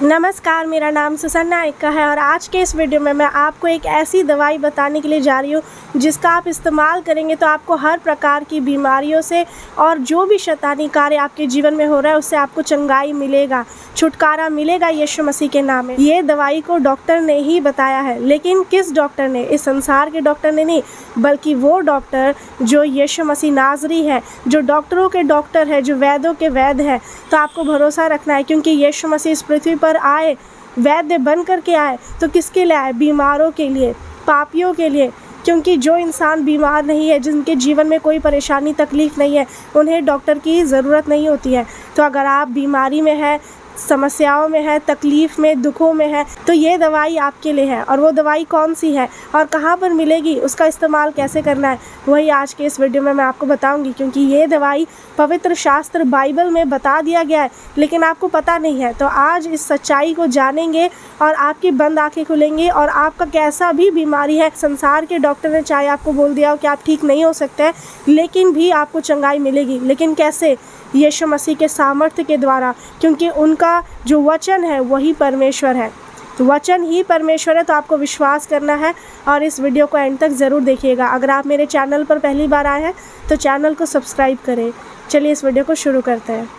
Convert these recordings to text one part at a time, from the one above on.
नमस्कार, मेरा नाम सुसन्ना एक्का है और आज के इस वीडियो में मैं आपको एक ऐसी दवाई बताने के लिए जा रही हूँ जिसका आप इस्तेमाल करेंगे तो आपको हर प्रकार की बीमारियों से और जो भी शैतानी कार्य आपके जीवन में हो रहा है उससे आपको चंगाई मिलेगा, छुटकारा मिलेगा यीशु मसीह के नाम में। ये दवाई को डॉक्टर ने ही बताया है, लेकिन किस डॉक्टर ने? इस संसार के डॉक्टर ने नहीं, बल्कि वो डॉक्टर जो यीशु मसीह नाज़री है, जो डॉक्टरों के डॉक्टर है, जो वैद्यों के वैद्य है। तो आपको भरोसा रखना है, क्योंकि यीशु मसीह इस पृथ्वी पर आए, वैद्य बन करके आए। तो किसके लिए आए? बीमारों के लिए, पापियों के लिए। क्योंकि जो इंसान बीमार नहीं है, जिनके जीवन में कोई परेशानी तकलीफ़ नहीं है, उन्हें डॉक्टर की ज़रूरत नहीं होती है। तो अगर आप बीमारी में है, समस्याओं में है, तकलीफ़ में, दुखों में है, तो ये दवाई आपके लिए है। और वो दवाई कौन सी है और कहाँ पर मिलेगी, उसका इस्तेमाल कैसे करना है, वही आज के इस वीडियो में मैं आपको बताऊंगी। क्योंकि ये दवाई पवित्र शास्त्र बाइबल में बता दिया गया है, लेकिन आपको पता नहीं है। तो आज इस सच्चाई को जानेंगे और आपकी बंद आंखें खुलेंगी और आपका कैसा भी बीमारी है, संसार के डॉक्टर ने चाहे आपको बोल दिया हो कि आप ठीक नहीं हो सकते हैं, लेकिन भी आपको चंगाई मिलेगी। लेकिन कैसे? यीशु मसीह के सामर्थ्य के द्वारा, क्योंकि उनका जो वचन है वही परमेश्वर है। तो वचन ही परमेश्वर है, तो आपको विश्वास करना है और इस वीडियो को एंड तक ज़रूर देखिएगा। अगर आप मेरे चैनल पर पहली बार आए हैं तो चैनल को सब्सक्राइब करें। चलिए इस वीडियो को शुरू करते हैं।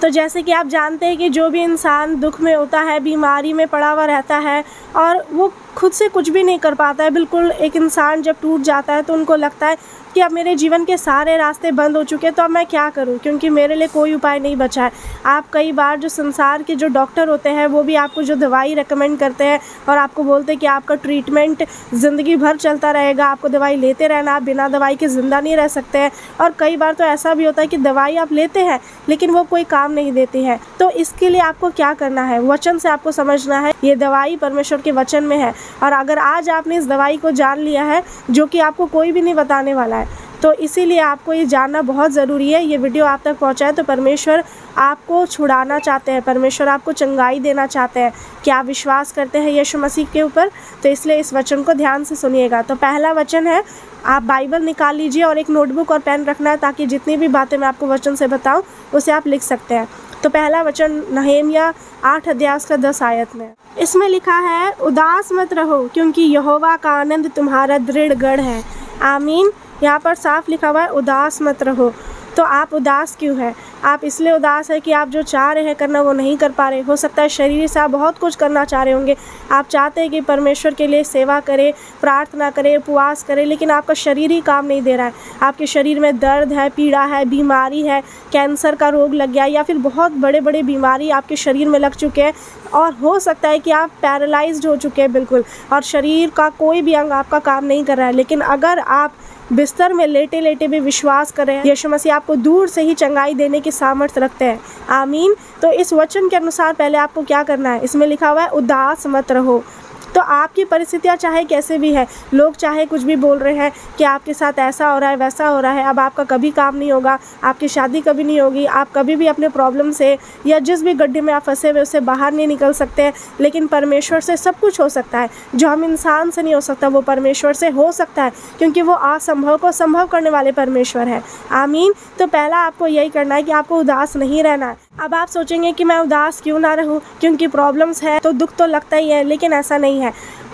तो जैसे कि आप जानते हैं कि जो भी इंसान दुख में होता है, बीमारी में पड़ा हुआ रहता है और वो खुद से कुछ भी नहीं कर पाता है, बिल्कुल एक इंसान जब टूट जाता है तो उनको लगता है कि अब मेरे जीवन के सारे रास्ते बंद हो चुके हैं, तो अब मैं क्या करूं, क्योंकि मेरे लिए कोई उपाय नहीं बचा है। आप कई बार जो संसार के जो डॉक्टर होते हैं वो भी आपको जो दवाई रेकमेंड करते हैं और आपको बोलते हैं कि आपका ट्रीटमेंट ज़िंदगी भर चलता रहेगा, आपको दवाई लेते रहना, आप बिना दवाई के ज़िंदा नहीं रह सकते हैं। और कई बार तो ऐसा भी होता है कि दवाई आप लेते हैं लेकिन वो कोई काम नहीं देती है। तो इसके लिए आपको क्या करना है? वचन से आपको समझना है, ये दवाई परमेश्वर के वचन में है। और अगर आज आपने इस दवाई को जान लिया है, जो कि आपको कोई भी नहीं बताने वाला है, तो इसीलिए आपको ये जानना बहुत ज़रूरी है। ये वीडियो आप तक पहुंचाए तो परमेश्वर आपको छुड़ाना चाहते हैं, परमेश्वर आपको चंगाई देना चाहते हैं। क्या आप विश्वास करते हैं यीशु मसीह के ऊपर? तो इसलिए इस वचन को ध्यान से सुनिएगा। तो पहला वचन है, आप बाइबल निकाल लीजिए और एक नोटबुक और पेन रखना है, ताकि जितनी भी बातें मैं आपको वचन से बताऊँ उसे आप लिख सकते हैं। तो पहला वचन नहम्याह 8 अध्याय उसका 10 आयत में, इसमें लिखा है, उदास मत रहो, क्योंकि यहोवा का आनंद तुम्हारा दृढ़ गढ़ है। आमीन। यहाँ पर साफ लिखा हुआ है, उदास मत रहो। तो आप उदास क्यों हैं? आप इसलिए उदास है कि आप जो चाह रहे हैं करना वो नहीं कर पा रहे। हो सकता है शरीर से आप बहुत कुछ करना चाह रहे होंगे, आप चाहते हैं कि परमेश्वर के लिए सेवा करें, प्रार्थना करें, उपवास करें, लेकिन आपका शरीर ही काम नहीं दे रहा है। आपके शरीर में दर्द है, पीड़ा है, बीमारी है, कैंसर का रोग लग गया, या फिर बहुत बड़े बड़े बीमारी आपके शरीर में लग चुके हैं। और हो सकता है कि आप पैरालाइज्ड हो चुके हैं बिल्कुल, और शरीर का कोई भी अंग आपका काम नहीं कर रहा है। लेकिन अगर आप बिस्तर में लेटे लेटे भी विश्वास करें, यीशु मसीह आपको दूर से ही चंगाई देने की सामर्थ्य रखते हैं। आमीन। तो इस वचन के अनुसार पहले आपको क्या करना है? इसमें लिखा हुआ है, उदास मत रहो। तो आपकी परिस्थितियाँ चाहे कैसे भी है, लोग चाहे कुछ भी बोल रहे हैं कि आपके साथ ऐसा हो रहा है, वैसा हो रहा है, अब आपका कभी काम नहीं होगा, आपकी शादी कभी नहीं होगी, आप कभी भी अपने प्रॉब्लम से या जिस भी गड्ढे में आप फंसे हुए उससे बाहर नहीं निकल सकते हैं। लेकिन परमेश्वर से सब कुछ हो सकता है। जो हम इंसान से नहीं हो सकता वो परमेश्वर से हो सकता है, क्योंकि वो असंभव को संभव करने वाले परमेश्वर है। आमीन। तो पहला आपको यही करना है कि आपको उदास नहीं रहना है। अब आप सोचेंगे कि मैं उदास क्यों ना रहूं, क्योंकि प्रॉब्लम्स है तो दुख तो लगता ही है, लेकिन ऐसा नहीं है।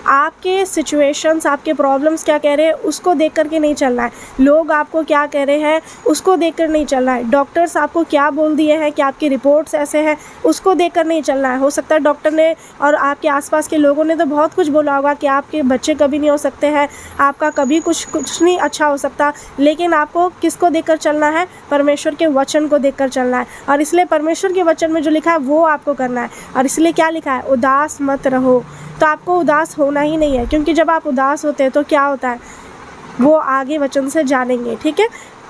आपके सिचुएशंस, आपके प्रॉब्लम्स क्या कह रहे हैं उसको देख कर के नहीं चलना है। लोग आपको क्या कह रहे हैं उसको देख कर नहीं चलना है। डॉक्टर्स आपको क्या बोल दिए हैं कि आपकी रिपोर्ट्स ऐसे हैं, उसको देख कर नहीं चलना है। हो सकता है डॉक्टर ने और आपके आसपास के लोगों ने तो बहुत कुछ बोला होगा कि आपके बच्चे कभी नहीं हो सकते हैं, आपका कभी कुछ नहीं अच्छा हो सकता, लेकिन आपको किसको देख कर चलना है? परमेश्वर के वचन को देख कर चलना है। और इसलिए परमेश्वर के वचन में जो लिखा है वो आपको करना है। और इसलिए क्या लिखा है? उदास मत रहो। तो आपको उदास होना ही नहीं है, क्योंकि जब आप उदास होते हैं तो क्या होता है वो आगे वचन से जानेंगे। ठीक है,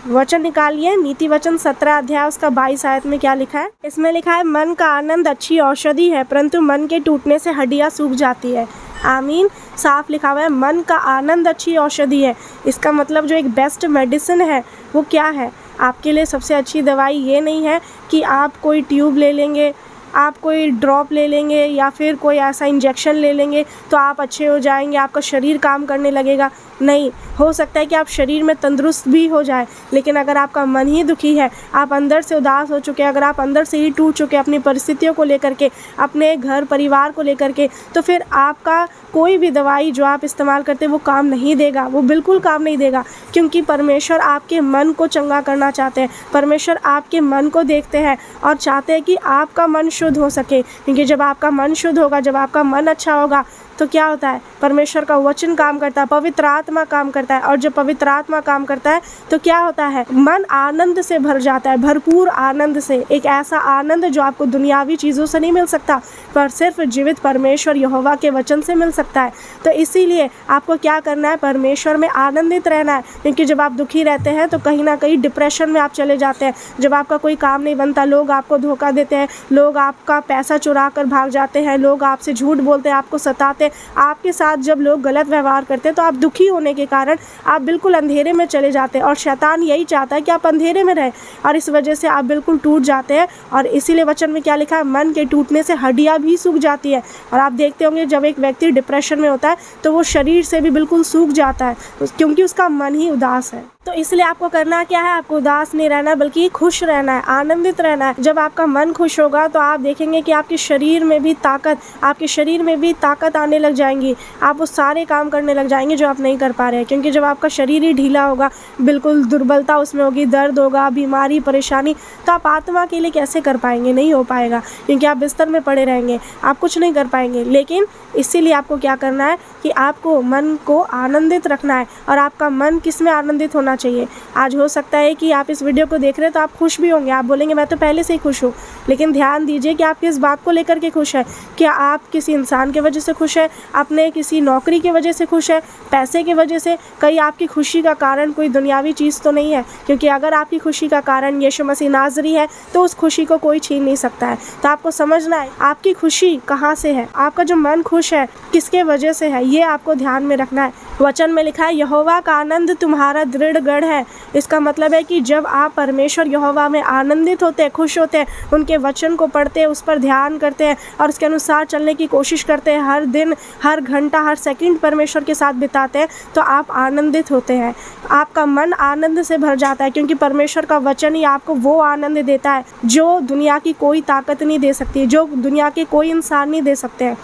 वचन निकालिए। नीति वचन 17 अध्याय उसका 22 आयत में क्या लिखा है? इसमें लिखा है, मन का आनंद अच्छी औषधि है, परंतु मन के टूटने से हड्डियां सूख जाती है। आमीन। साफ लिखा हुआ है, मन का आनंद अच्छी औषधि है। इसका मतलब जो एक बेस्ट मेडिसिन है वो क्या है? आपके लिए सबसे अच्छी दवाई ये नहीं है कि आप कोई ट्यूब ले लेंगे आप कोई ड्रॉप ले लेंगे या फिर कोई ऐसा इंजेक्शन ले लेंगे तो आप अच्छे हो जाएंगे, आपका शरीर काम करने लगेगा। नहीं, हो सकता है कि आप शरीर में तंदुरुस्त भी हो जाए, लेकिन अगर आपका मन ही दुखी है, आप अंदर से उदास हो चुके हैं, अगर आप अंदर से ही टूट चुके हैं अपनी परिस्थितियों को लेकर के, अपने घर परिवार को लेकर के, तो फिर आपका कोई भी दवाई जो आप इस्तेमाल करते हैं वो काम नहीं देगा, वो बिल्कुल काम नहीं देगा। क्योंकि परमेश्वर आपके मन को चंगा करना चाहते हैं। परमेश्वर आपके मन को देखते हैं और चाहते हैं कि आपका मन शुद्ध हो सके। क्योंकि जब आपका मन शुद्ध होगा, जब आपका मन अच्छा होगा, तो क्या होता है, परमेश्वर का वचन काम करता है, पवित्र आत्मा काम करता है। और जब पवित्र आत्मा काम करता है तो क्या होता है, मन आनंद से भर जाता है, भरपूर आनंद से। एक ऐसा आनंद जो आपको दुनियावी चीज़ों से नहीं मिल सकता, पर सिर्फ जीवित परमेश्वर यहोवा के वचन से मिल सकता है। तो इसीलिए आपको क्या करना है, परमेश्वर में आनंदित रहना है। क्योंकि जब आप दुखी रहते हैं तो कहीं ना कहीं डिप्रेशन में आप चले जाते हैं। जब आपका कोई काम नहीं बनता, लोग आपको धोखा देते हैं, लोग आपका पैसा चुरा कर भाग जाते हैं, लोग आपसे झूठ बोलते हैं, आपको सताते हैं, आपके साथ जब लोग गलत व्यवहार करते हैं, तो आप दुखी होने के कारण आप बिल्कुल अंधेरे में चले जाते हैं। और शैतान यही चाहता है कि आप अंधेरे में रहें, और इस वजह से आप बिल्कुल टूट जाते हैं। और इसीलिए वचन में क्या लिखा है, मन के टूटने से हड्डियां भी सूख जाती है। और आप देखते होंगे जब एक व्यक्ति डिप्रेशन में होता है तो वो शरीर से भी बिल्कुल सूख जाता है, क्योंकि उसका मन ही उदास है। तो इसलिए आपको करना क्या है, आपको उदास नहीं रहना है, बल्कि खुश रहना है, आनंदित रहना है। जब आपका मन खुश होगा तो आप देखेंगे कि आपके शरीर में भी ताकत आने लग जाएंगी। आप वो सारे काम करने लग जाएंगे जो आप नहीं कर पा रहे हैं। क्योंकि जब आपका शरीर ही ढीला होगा, बिल्कुल दुर्बलता उसमें होगी, दर्द होगा, बीमारी, परेशानी, तो आप आत्मा के लिए कैसे कर पाएंगे, नहीं हो पाएगा। क्योंकि आप बिस्तर में पड़े रहेंगे, आप कुछ नहीं कर पाएंगे। लेकिन इसीलिए आपको क्या करना है कि आपको मन को आनंदित रखना है। और आपका मन किस में आनंदित होना चाहिए। आज हो सकता है कि आप इस वीडियो को देख रहे हैं तो आप खुश भी होंगे, आप बोलेंगे मैं तो पहले से ही खुश हूँ। लेकिन ध्यान दीजिए कि आप किस बात को लेकर के खुश है। क्या आप किसी इंसान की वजह से खुश है, अपने किसी नौकरी की वजह से खुश है, पैसे की वजह से? कहीं आपकी खुशी का कारण कोई दुनियावी चीज़ तो नहीं है। क्योंकि अगर आपकी खुशी का कारण यीशु मसीह नाज़री है तो उस खुशी को कोई छीन नहीं सकता है। तो आपको समझना है आपकी खुशी कहाँ से है, आपका जो मन खुश है किसके वजह से है, ये आपको ध्यान में रखना है। वचन में लिखा है यहोवा का आनंद तुम्हारा दृढ़ गढ़ है। इसका मतलब है कि जब आप परमेश्वर यहोवा में आनंदित होते हैं, खुश होते हैं, उनके वचन को पढ़ते हैं, उस पर ध्यान करते हैं और उसके अनुसार चलने की कोशिश करते हैं, हर दिन, हर घंटा, हर सेकंड परमेश्वर के साथ बिताते हैं, तो आप आनंदित होते हैं। आपका मन आनंद से भर जाता है। क्योंकि परमेश्वर का वचन ही आपको वो आनंद देता है जो दुनिया की कोई ताकत नहीं दे सकती, जो दुनिया के कोई इंसान नहीं दे सकते हैं।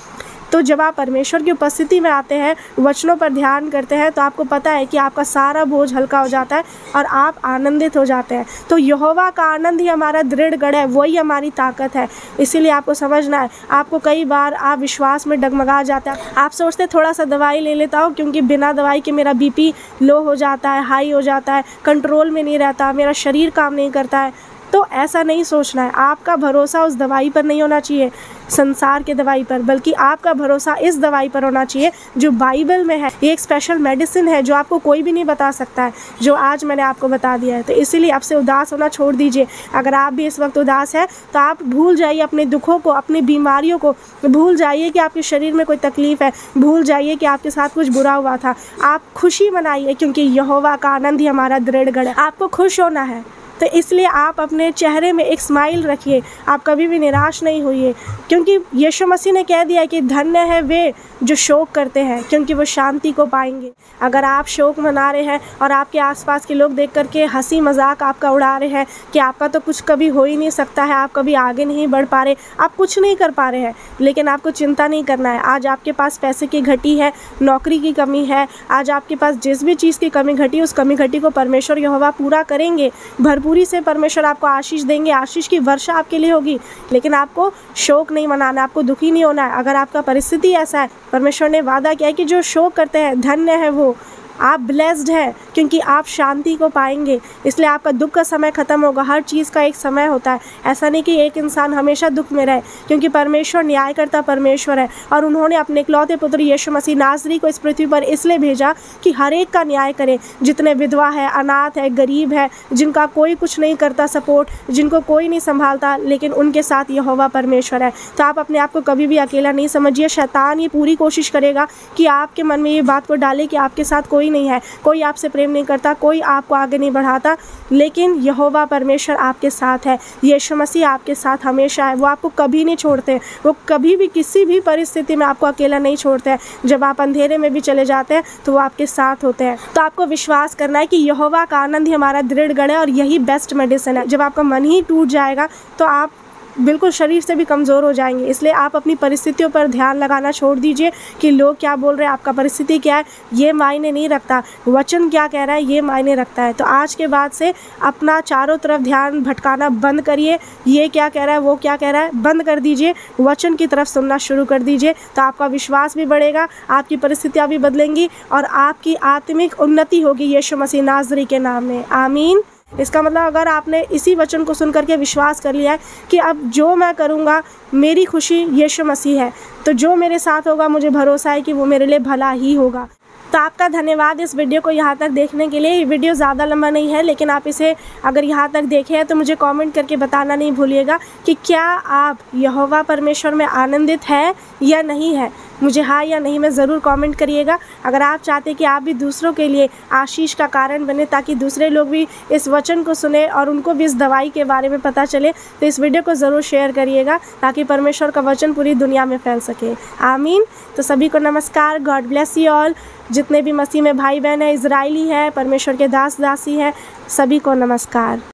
तो जब आप परमेश्वर की उपस्थिति में आते हैं, वचनों पर ध्यान करते हैं, तो आपको पता है कि आपका सारा बोझ हल्का हो जाता है और आप आनंदित हो जाते हैं। तो यहोवा का आनंद ही हमारा दृढ़ गढ़ है, वही हमारी ताकत है। इसीलिए आपको समझना है। आपको कई बार आप विश्वास में डगमगा जाता है, आप सोचते हैं थोड़ा सा दवाई ले लेता हूँ, क्योंकि बिना दवाई के मेरा बीपी लो हो जाता है, हाई हो जाता है, कंट्रोल में नहीं रहता, मेरा शरीर काम नहीं करता है। तो ऐसा नहीं सोचना है। आपका भरोसा उस दवाई पर नहीं होना चाहिए, संसार के दवाई पर, बल्कि आपका भरोसा इस दवाई पर होना चाहिए जो बाइबल में है। ये एक स्पेशल मेडिसिन है जो आपको कोई भी नहीं बता सकता है, जो आज मैंने आपको बता दिया है। तो इसीलिए आपसे उदास होना छोड़ दीजिए। अगर आप भी इस वक्त उदास है तो आप भूल जाइए अपने दुखों को, अपनी बीमारियों को, भूल जाइए कि आपके शरीर में कोई तकलीफ़ है, भूल जाइए कि आपके साथ कुछ बुरा हुआ था। आप खुशी मनाइए, क्योंकि यहोवा का आनंद ही हमारा दृढ़ गढ़ है। आपको खुश होना है, तो इसलिए आप अपने चेहरे में एक स्माइल रखिए, आप कभी भी निराश नहीं होइए। क्योंकि यीशु मसीह ने कह दिया कि धन्य है वे जो शोक करते हैं, क्योंकि वो शांति को पाएंगे। अगर आप शोक मना रहे हैं और आपके आसपास के लोग देख करके हंसी मजाक आपका उड़ा रहे हैं कि आपका तो कुछ कभी हो ही नहीं सकता है, आप कभी आगे नहीं बढ़ पा रहे, आप कुछ नहीं कर पा रहे हैं, लेकिन आपको चिंता नहीं करना है। आज आपके पास पैसे की घटी है, नौकरी की कमी है, आज आपके पास जिस भी चीज़ की कमी घटी, उस कमी घटी को परमेश्वर यहोवा पूरा करेंगे। भरपूरी से परमेश्वर आपको आशीष देंगे, आशीष की वर्षा आपके लिए होगी। लेकिन आपको शोक नहीं मनाना, आपको दुखी नहीं होना है। अगर आपका परिस्थिति ऐसा है, परमेश्वर ने वादा किया है कि जो शोक करते हैं धन्य है वो, आप ब्लेस्ड हैं, क्योंकि आप शांति को पाएंगे। इसलिए आपका दुख का समय ख़त्म होगा। हर चीज़ का एक समय होता है, ऐसा नहीं कि एक इंसान हमेशा दुख में रहे, क्योंकि परमेश्वर न्याय करता परमेश्वर है। और उन्होंने अपने इकलौते पुत्र यीशु मसीह नासरी को इस पृथ्वी पर इसलिए भेजा कि हर एक का न्याय करे, जितने विधवा है, अनाथ है, गरीब है, जिनका कोई कुछ नहीं करता सपोर्ट, जिनको कोई नहीं संभालता, लेकिन उनके साथ यहोवा परमेश्वर है। तो आप अपने आप को कभी भी अकेला नहीं समझिए। शैतान ये पूरी कोशिश करेगा कि आपके मन में ये बात को डाले कि आपके साथ कोई कोई नहीं है, कोई आपसे प्रेम नहीं करता, कोई आपको आगे नहीं बढ़ाता, लेकिन यहोवा परमेश्वर आपके साथ है। यीशु मसीह आपके साथ हमेशा है, वो आपको कभी नहीं छोड़ते, वो कभी भी किसी भी परिस्थिति में आपको अकेला नहीं छोड़ते हैं। जब आप अंधेरे में भी चले जाते हैं तो वो आपके साथ होते हैं। तो आपको विश्वास करना है कि यहोवा का आनंद ही हमारा दृढ़ गढ़ है और यही बेस्ट मेडिसिन है। जब आपका मन ही टूट जाएगा तो आप बिल्कुल शरीर से भी कमज़ोर हो जाएंगे। इसलिए आप अपनी परिस्थितियों पर ध्यान लगाना छोड़ दीजिए कि लोग क्या बोल रहे हैं, आपका परिस्थिति क्या है, ये मायने नहीं रखता। वचन क्या कह रहा है ये मायने रखता है। तो आज के बाद से अपना चारों तरफ ध्यान भटकाना बंद करिए। ये क्या कह रहा है, वो क्या कह रहा है, बंद कर दीजिए। वचन की तरफ सुनना शुरू कर दीजिए। तो आपका विश्वास भी बढ़ेगा, आपकी परिस्थितियाँ भी बदलेंगी और आपकी आत्मिक उन्नति होगी यीशु मसीह नाज़री के नाम में। आमीन। इसका मतलब अगर आपने इसी वचन को सुन करके विश्वास कर लिया है कि अब जो मैं करूँगा मेरी खुशी यीशु मसीह है, तो जो मेरे साथ होगा मुझे भरोसा है कि वो मेरे लिए भला ही होगा। तो आपका धन्यवाद इस वीडियो को यहाँ तक देखने के लिए। ये वीडियो ज़्यादा लंबा नहीं है, लेकिन आप इसे अगर यहाँ तक देखे हैं तो मुझे कमेंट करके बताना नहीं भूलिएगा कि क्या आप यहोवा परमेश्वर में आनंदित है या नहीं है। मुझे हाँ या नहीं में ज़रूर कमेंट करिएगा। अगर आप चाहते कि आप भी दूसरों के लिए आशीष का कारण बने, ताकि दूसरे लोग भी इस वचन को सुने और उनको भी इस दवाई के बारे में पता चले, तो इस वीडियो को ज़रूर शेयर करिएगा ताकि परमेश्वर का वचन पूरी दुनिया में फैल सके। आमीन। तो सभी को नमस्कार। God bless you all. जितने भी मसीह में भाई बहन हैं, इजराइली है, परमेश्वर के दास दासी हैं, सभी को नमस्कार।